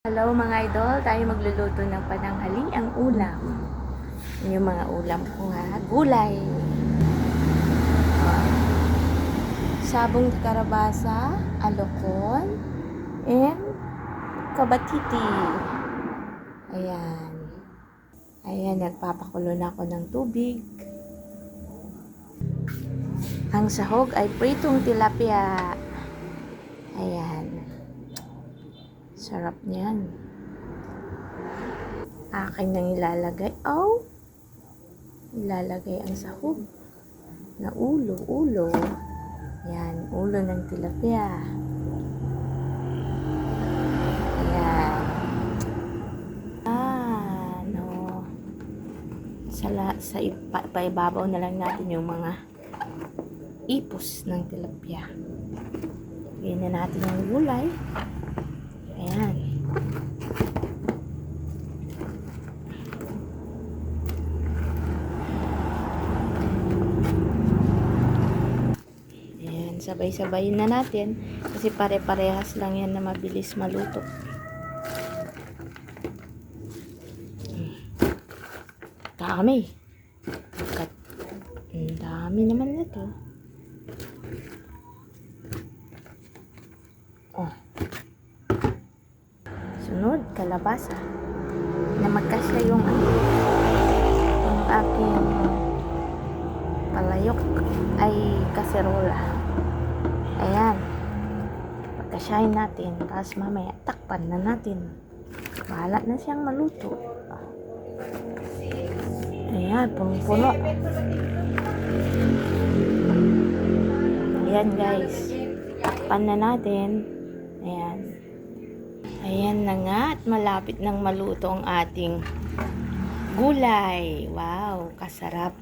Hello mga idol, tayo magluluto ng pananghaliang ulam. Yung mga ulam ko nga, gulay. Sabong karabasa, alokon, and kabatiti. Ayan. Ayan, nagpapakulo na ako ng tubig. Ang sahog ay pritong tilapia. Ayan. Sarap niyan. Akin nang ilalagay. Oh! Ilalagay ang sahog na ulo. Yan, ulo ng tilapia. Ayan. No. Sa paibabaw na lang natin yung mga ipos ng tilapia. Lagyan na natin yung gulay. Ayan. Ayan, sabay-sabayin na natin kasi pare-parehas lang yan na mabilis maluto. Dami. Dami naman nito. Oh. Sunod, kalabasa. Na magkasya yung aking palayok ay kaserola. Ayan. Pagkasyahin natin. Tapos mamaya, takpan na natin. Bahala na siyang maluto. Ayan, punong-puno. Ayan guys. Takpan na natin. Ayan. Ayan na nga at malapit nang maluto ang ating gulay. Wow, kasarap.